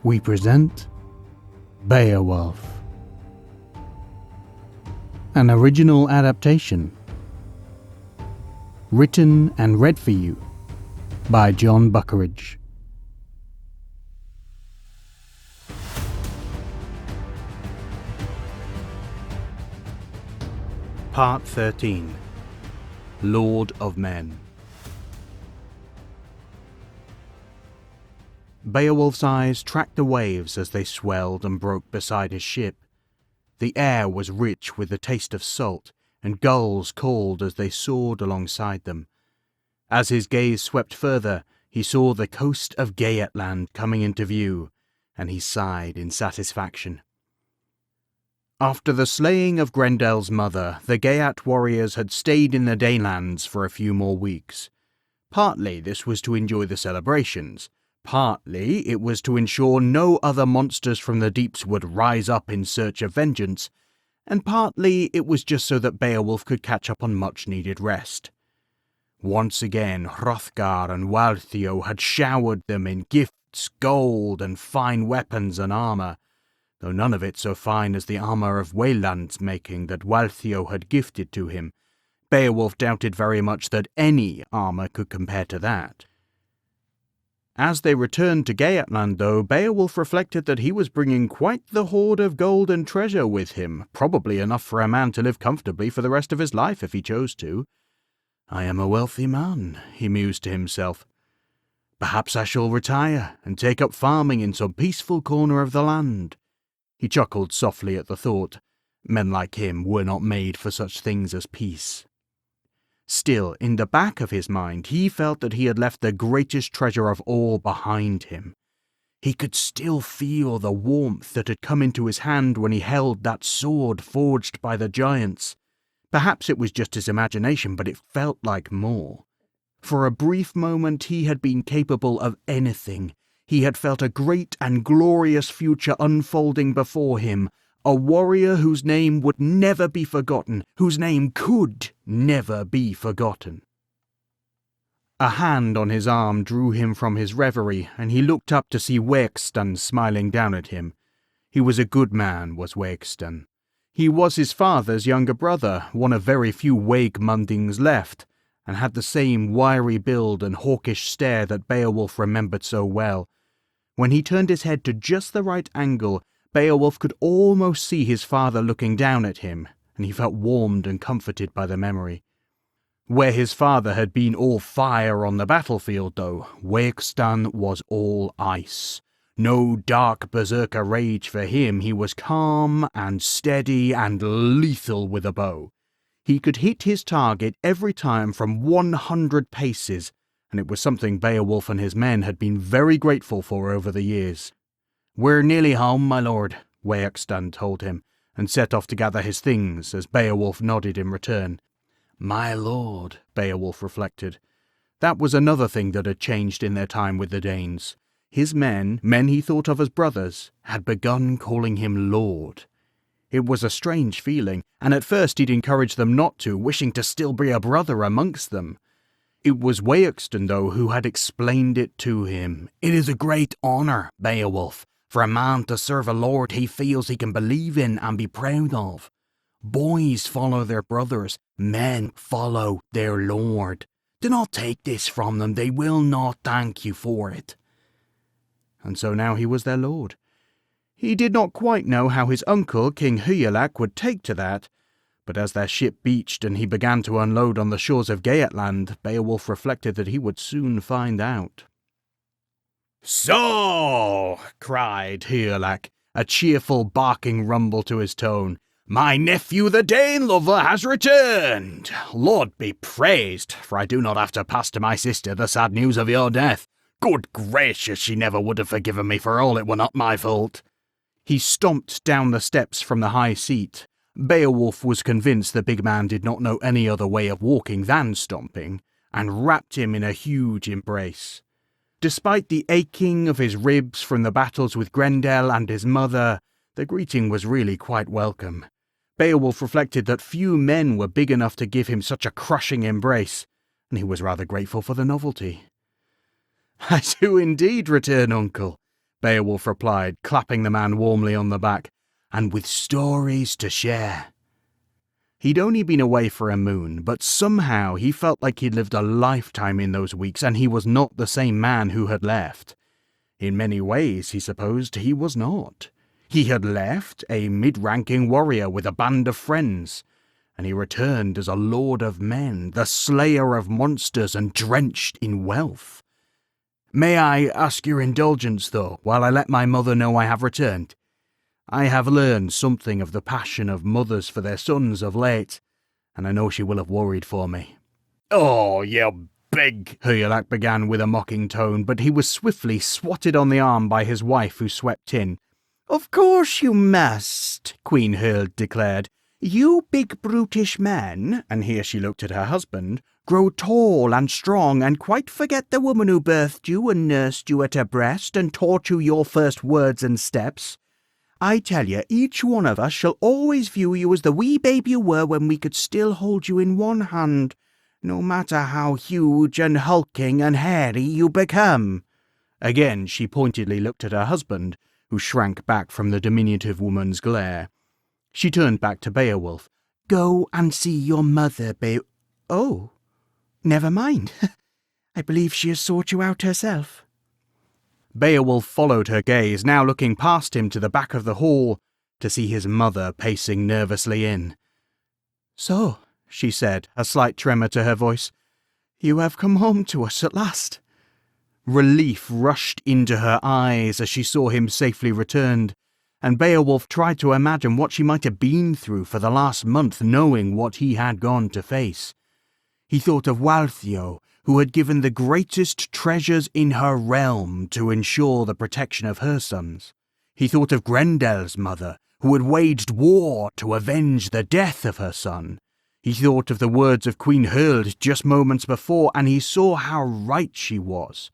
we present Beowulf, an original adaptation, written and read for you by Jon Buckeridge. Part 13. Lord of Men. Beowulf's eyes tracked the waves as they swelled and broke beside his ship. The air was rich with the taste of salt, and gulls called as they soared alongside them. As his gaze swept further, he saw the coast of Geatland coming into view, and he sighed in satisfaction. After the slaying of Grendel's mother, the Geat warriors had stayed in the Daylands for a few more weeks. Partly this was to enjoy the celebrations, partly it was to ensure no other monsters from the deeps would rise up in search of vengeance, and partly it was just so that Beowulf could catch up on much-needed rest. Once again, Hrothgar and Wealhtheow had showered them in gifts, gold, and fine weapons and armour, though none of it so fine as the armour of Wayland's making that Wealhtheow had gifted to him. Beowulf doubted very much that any armour could compare to that. As they returned to Geatland, though, Beowulf reflected that he was bringing quite the hoard of gold and treasure with him, probably enough for a man to live comfortably for the rest of his life if he chose to. "I am a wealthy man," he mused to himself. "Perhaps I shall retire and take up farming in some peaceful corner of the land." He chuckled softly at the thought. Men like him were not made for such things as peace. Still, in the back of his mind, he felt that he had left the greatest treasure of all behind him. He could still feel the warmth that had come into his hand when he held that sword forged by the giants. Perhaps it was just his imagination, but it felt like more. For a brief moment he had been capable of anything. He had felt a great and glorious future unfolding before him, a warrior whose name would never be forgotten, whose name could never be forgotten. A hand on his arm drew him from his reverie, and he looked up to see Wægstan smiling down at him. He was a good man, was Wægstan. He was his father's younger brother, one of very few Waegmundings left, and had the same wiry build and hawkish stare that Beowulf remembered so well. When he turned his head to just the right angle, Beowulf could almost see his father looking down at him, and he felt warmed and comforted by the memory. Where his father had been all fire on the battlefield, though, Wægstan was all ice. No dark berserker rage for him. He was calm and steady and lethal with a bow. He could hit his target every time from 100 paces, and it was something Beowulf and his men had been very grateful for over the years. "We're nearly home, my lord," Wægstan told him, and set off to gather his things as Beowulf nodded in return. My lord, Beowulf reflected. That was another thing that had changed in their time with the Danes. His men he thought of as brothers, had begun calling him lord. It was a strange feeling, and at first he'd encouraged them not to, wishing to still be a brother amongst them. It was Wægstan, though, who had explained it to him. "It is a great honour, Beowulf, for a man to serve a lord he feels he can believe in and be proud of. Boys follow their brothers, men follow their lord. Do not take this from them, they will not thank you for it." And so now he was their lord. He did not quite know how his uncle, King Hygelac, would take to that, but as their ship beached and he began to unload on the shores of Geatland, Beowulf reflected that he would soon find out. "So," cried Hygelac, a cheerful barking rumble to his tone, "my nephew the Dane lover has returned! Lord be praised, for I do not have to pass to my sister the sad news of your death. Good gracious, she never would have forgiven me for all it were not my fault." He stomped down the steps from the high seat. Beowulf was convinced the big man did not know any other way of walking than stomping, and wrapped him in a huge embrace. Despite the aching of his ribs from the battles with Grendel and his mother, the greeting was really quite welcome. Beowulf reflected that few men were big enough to give him such a crushing embrace, and he was rather grateful for the novelty. "I do indeed return, uncle," Beowulf replied, clapping the man warmly on the back, "and with stories to share." He'd only been away for a moon, but somehow he felt like he'd lived a lifetime in those weeks, and he was not the same man who had left. In many ways, he supposed, he was not. He had left a mid-ranking warrior with a band of friends, and he returned as a lord of men, the slayer of monsters and drenched in wealth. "May I ask your indulgence, though, while I let my mother know I have returned? I have learned something of the passion of mothers for their sons of late, and I know she will have worried for me." "Oh, you big," Hyrelac began with a mocking tone, but he was swiftly swatted on the arm by his wife, who swept in. "Of course you must," Queen Hyrd declared. "You big brutish man," and here she looked at her husband, "grow tall and strong and quite forget the woman who birthed you and nursed you at her breast and taught you your first words and steps. I tell you, each one of us shall always view you as the wee babe you were when we could still hold you in one hand, no matter how huge and hulking and hairy you become." Again she pointedly looked at her husband, who shrank back from the diminutive woman's glare. She turned back to Beowulf. "Go and see your mother, Oh, never mind. I believe she has sought you out herself." Beowulf followed her gaze, now looking past him to the back of the hall, to see his mother pacing nervously in. "So," she said, a slight tremor to her voice, "you have come home to us at last." Relief rushed into her eyes as she saw him safely returned, and Beowulf tried to imagine what she might have been through for the last month, knowing what he had gone to face. He thought of Waltheow, who had given the greatest treasures in her realm to ensure the protection of her sons. He thought of Grendel's mother, who had waged war to avenge the death of her son. He thought of the words of Queen Hyrd just moments before, and he saw how right she was.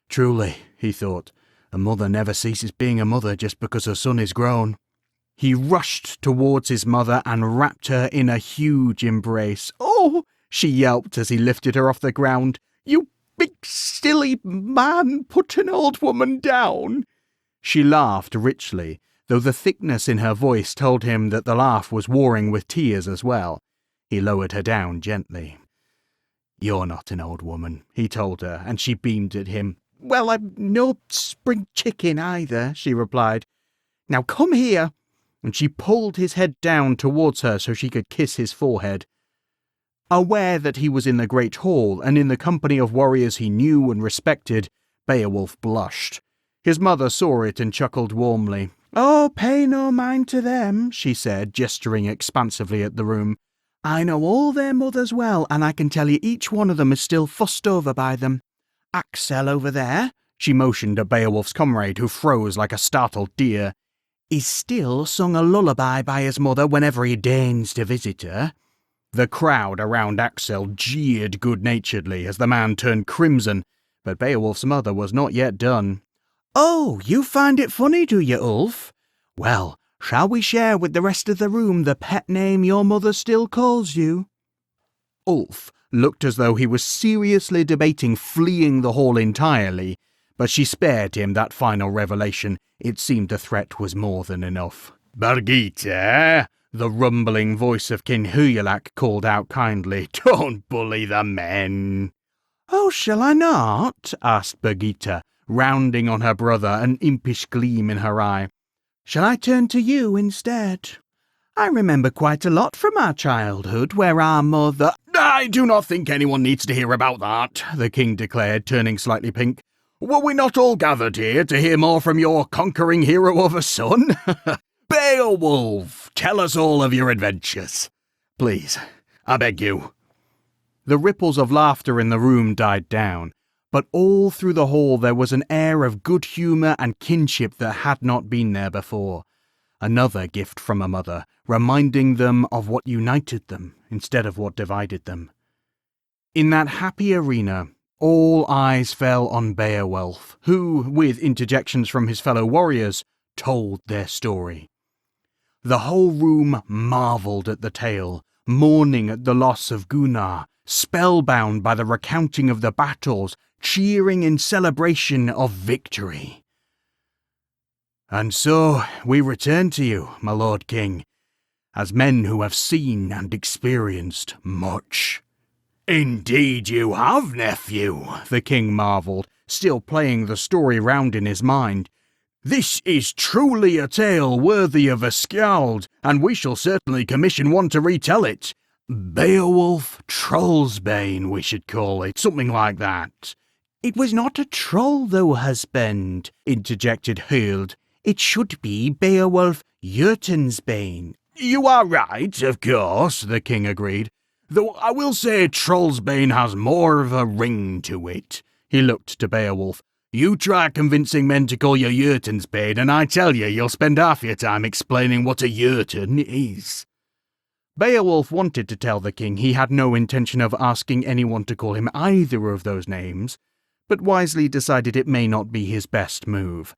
Truly, he thought, a mother never ceases being a mother just because her son is grown. He rushed towards his mother and wrapped her in a huge embrace. "Oh!" she yelped as he lifted her off the ground. "You big silly man, put an old woman down." She laughed richly, though the thickness in her voice told him that the laugh was warring with tears as well. He lowered her down gently. "You're not an old woman," he told her, and she beamed at him. "Well, I'm no spring chicken either," she replied. "Now come here." And she pulled his head down towards her so she could kiss his forehead. Aware that he was in the great hall and in the company of warriors he knew and respected, Beowulf blushed. His mother saw it and chuckled warmly. "Oh, pay no mind to them," she said, gesturing expansively at the room. "I know all their mothers well, and I can tell you each one of them is still fussed over by them. Axel over there," she motioned at Beowulf's comrade, who froze like a startled deer, "is still sung a lullaby by his mother whenever he deigns to visit her." The crowd around Axel jeered good-naturedly as the man turned crimson, but Beowulf's mother was not yet done. "Oh, you find it funny, do you, Ulf? Well, shall we share with the rest of the room the pet name your mother still calls you?" Ulf looked as though he was seriously debating fleeing the hall entirely, but she spared him that final revelation. It seemed the threat was more than enough. "Birgitte," the rumbling voice of King Hyrelac called out kindly, "don't bully the men." "Oh, shall I not?" asked Birgitte, rounding on her brother, an impish gleam in her eye. "Shall I turn to you instead? I remember quite a lot from our childhood where our mother—" "I do not think anyone needs to hear about that," the king declared, turning slightly pink. "Were we not all gathered here to hear more from your conquering hero of a son? Beowulf, tell us all of your adventures. Please, I beg you." The ripples of laughter in the room died down, but all through the hall there was an air of good humour and kinship that had not been there before. Another gift from a mother, reminding them of what united them instead of what divided them. In that happy arena, all eyes fell on Beowulf, who, with interjections from his fellow warriors, told their story. The whole room marvelled at the tale, mourning at the loss of Gunnar, spellbound by the recounting of the battles, cheering in celebration of victory. And so we return to you, my lord king, as men who have seen and experienced much." "Indeed you have, nephew," the king marvelled, still playing the story round in his mind. "This is truly a tale worthy of a skald, and we shall certainly commission one to retell it. Beowulf Trollsbane, we should call it, something like that." "It was not a troll, though, husband," interjected Hurld. "It should be Beowulf Jötunsbane." "You are right, of course," the king agreed, "though I will say Trollsbane has more of a ring to it." He looked to Beowulf. "You try convincing men to call you Jötunsbane, and I tell you, you'll spend half your time explaining what a Jötun is." Beowulf wanted to tell the king he had no intention of asking anyone to call him either of those names, but wisely decided it may not be his best move.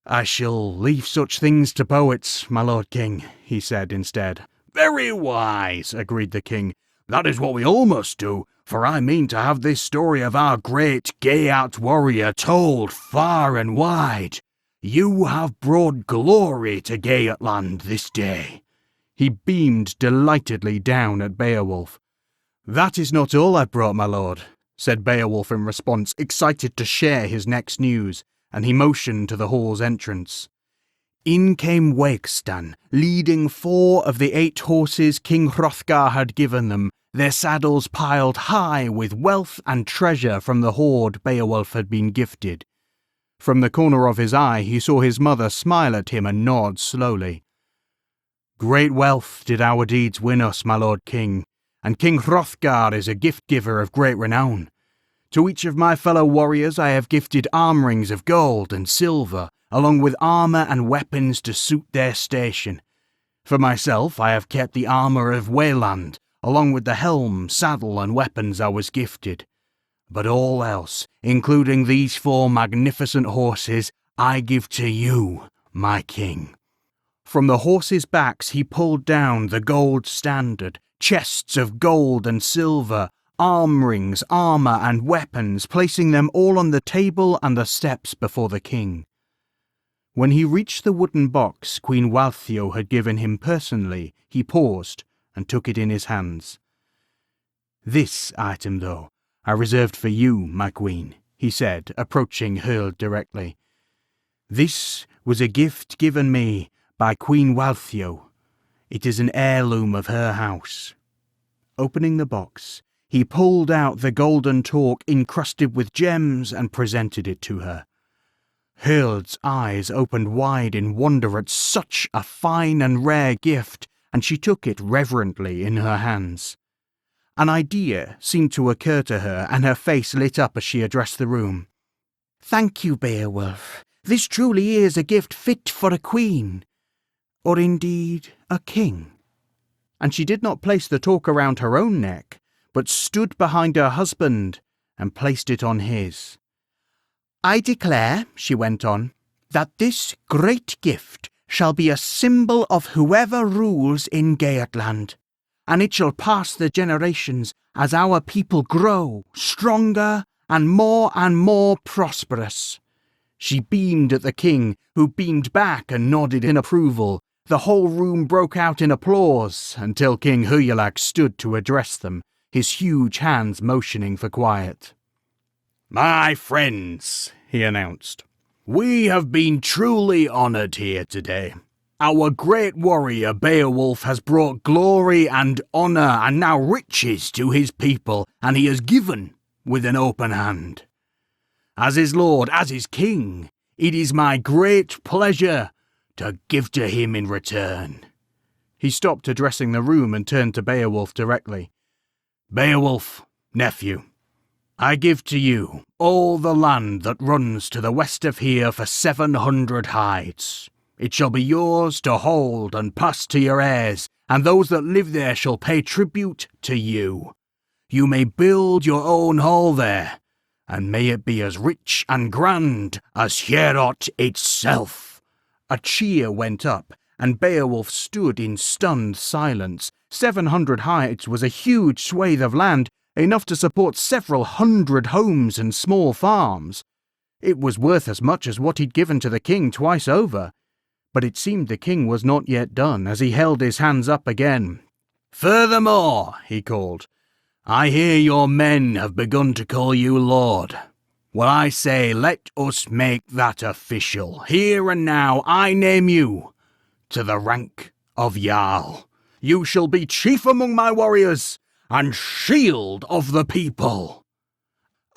"I shall leave such things to poets, my lord king," he said instead. "Very wise," agreed the king. "That is what we all must do, for I mean to have this story of our great Geat warrior told far and wide. You have brought glory to Geatland this day." He beamed delightedly down at Beowulf. "That is not all I've brought, my lord," said Beowulf in response, excited to share his next news, and he motioned to the hall's entrance. In came Wegstan, leading 4 of the 8 horses King Hrothgar had given them, their saddles piled high with wealth and treasure from the hoard Beowulf had been gifted. From the corner of his eye he saw his mother smile at him and nod slowly. "Great wealth did our deeds win us, my lord king, and King Hrothgar is a gift-giver of great renown. To each of my fellow warriors I have gifted arm rings of gold and silver, along with armour and weapons to suit their station. For myself I have kept the armour of Wayland, along with the helm, saddle and weapons I was gifted. But all else, including these 4 magnificent horses, I give to you, my king." From the horses' backs he pulled down the gold standard, chests of gold and silver, arm rings, armour and weapons, placing them all on the table and the steps before the king. When he reached the wooden box Queen Waltheow had given him personally, he paused and took it in his hands. "This item, though, I reserved for you, my queen," he said, approaching Hurld directly. "This was a gift given me by Queen Waltheow. It is an heirloom of her house." Opening the box, he pulled out the golden torque encrusted with gems and presented it to her. Hurld's eyes opened wide in wonder at such a fine and rare gift, and she took it reverently in her hands. An idea seemed to occur to her, and her face lit up as she addressed the room. "Thank you, Beowulf. This truly is a gift fit for a queen, or indeed a king." And she did not place the torque around her own neck, but stood behind her husband and placed it on his. "I declare," she went on, "that this great gift shall be a symbol of whoever rules in Geatland, and it shall pass the generations as our people grow stronger and more prosperous." She beamed at the king, who beamed back and nodded in approval. The whole room broke out in applause until King Hugelac stood to address them, his huge hands motioning for quiet. "My friends," he announced, "we have been truly honoured here today. Our great warrior Beowulf has brought glory and honour and now riches to his people, and he has given with an open hand. As his lord, as his king, it is my great pleasure to give to him in return." He stopped addressing the room and turned to Beowulf directly. "Beowulf, nephew, I give to you all the land that runs to the west of here for 700 hides. It shall be yours to hold and pass to your heirs, and those that live there shall pay tribute to you. You may build your own hall there, and may it be as rich and grand as Heorot itself." A cheer went up, and Beowulf stood in stunned silence. 700 hides was a huge swathe of land, enough to support several hundred homes and small farms. It was worth as much as what he'd given to the king twice over. But it seemed the king was not yet done, as he held his hands up again. "Furthermore," he called, "I hear your men have begun to call you lord. Well, I say, let us make that official. Here and now I name you to the rank of Jarl. You shall be chief among my warriors and shield of the people."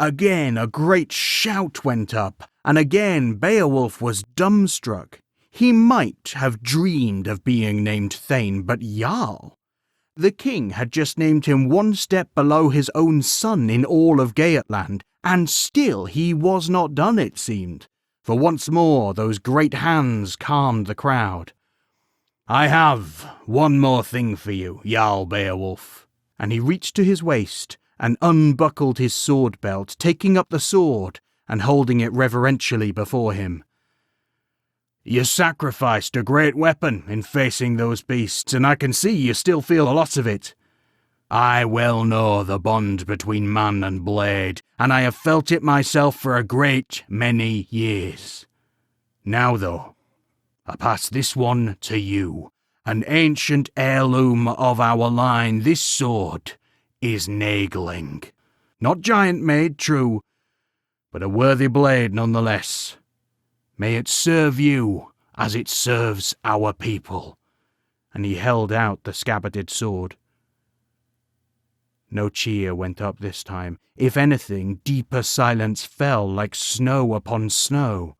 Again a great shout went up, and again Beowulf was dumbstruck. He might have dreamed of being named Thane, but Jarl? The king had just named him one step below his own son in all of Geatland, and still he was not done, it seemed, for once more those great hands calmed the crowd. "I have one more thing for you, Jarl Beowulf." And he reached to his waist and unbuckled his sword belt, taking up the sword and holding it reverentially before him. "You sacrificed a great weapon in facing those beasts, and I can see you still feel a lot of it. I well know the bond between man and blade, and I have felt it myself for a great many years. Now, though, I pass this one to you, an ancient heirloom of our line. This sword is Naegling. Not giant-made, true, but a worthy blade nonetheless. May it serve you as it serves our people." And he held out the scabbarded sword. No cheer went up this time. If anything, deeper silence fell like snow upon snow.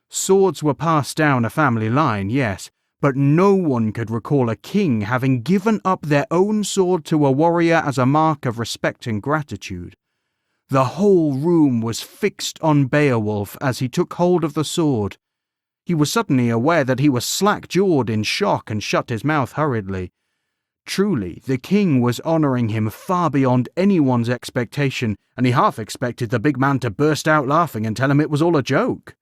Swords were passed down a family line, yes, but no one could recall a king having given up their own sword to a warrior as a mark of respect and gratitude. The whole room was fixed on Beowulf as he took hold of the sword. He was suddenly aware that he was slack-jawed in shock and shut his mouth hurriedly. Truly, the king was honouring him far beyond anyone's expectation, and he half expected the big man to burst out laughing and tell him it was all a joke.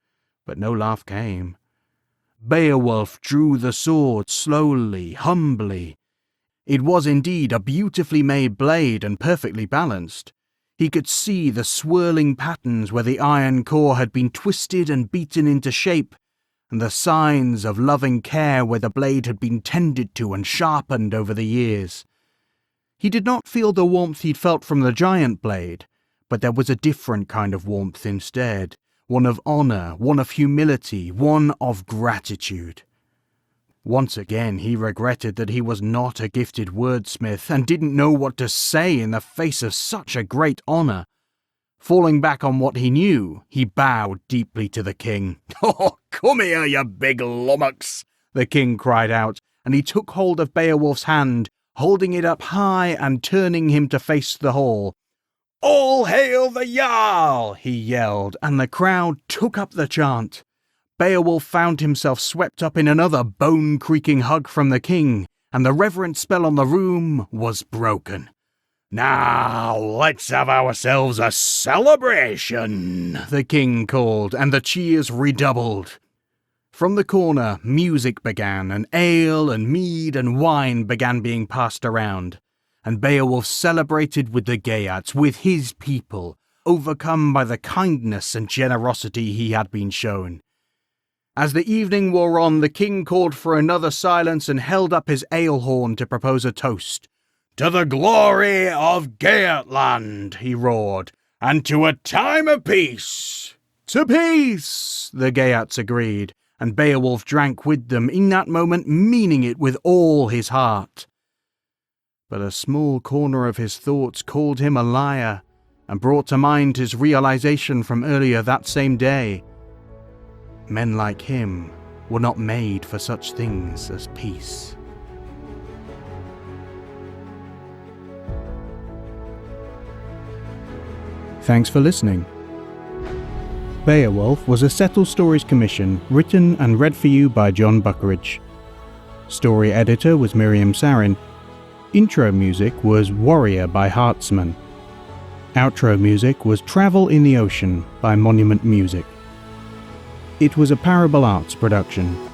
But no laugh came. Beowulf drew the sword slowly, humbly. It was indeed a beautifully made blade and perfectly balanced. He could see the swirling patterns where the iron core had been twisted and beaten into shape, and the signs of loving care where the blade had been tended to and sharpened over the years. He did not feel the warmth he'd felt from the giant blade, but there was a different kind of warmth instead, one of honour, one of humility, one of gratitude. Once again he regretted that he was not a gifted wordsmith and didn't know what to say in the face of such a great honour. Falling back on what he knew, he bowed deeply to the king. "Oh, come here, you big lummox!" the king cried out, and he took hold of Beowulf's hand, holding it up high and turning him to face the hall. "All hail the Jarl!" he yelled, and the crowd took up the chant. Beowulf found himself swept up in another bone-creaking hug from the king, and the reverent spell on the room was broken. "Now, let's have ourselves a celebration," the king called, and the cheers redoubled. From the corner, music began, and ale and mead and wine began being passed around, and Beowulf celebrated with the Geats, with his people, overcome by the kindness and generosity he had been shown. As the evening wore on, the king called for another silence and held up his ale horn to propose a toast. "To the glory of Geatland," he roared, "and to a time of peace." "To peace," the Geats agreed, and Beowulf drank with them, in that moment meaning it with all his heart. But a small corner of his thoughts called him a liar, and brought to mind his realization from earlier that same day. Men like him were not made for such things as peace. Thanks for listening. Beowulf was a Settle Stories commission, written and read for you by Jon Buckeridge. Story editor was Miriam Sarin. Intro music was Warrior by Hartzman. Outro music was Travel in the Ocean by Monument Music. It was a Parable Arts production.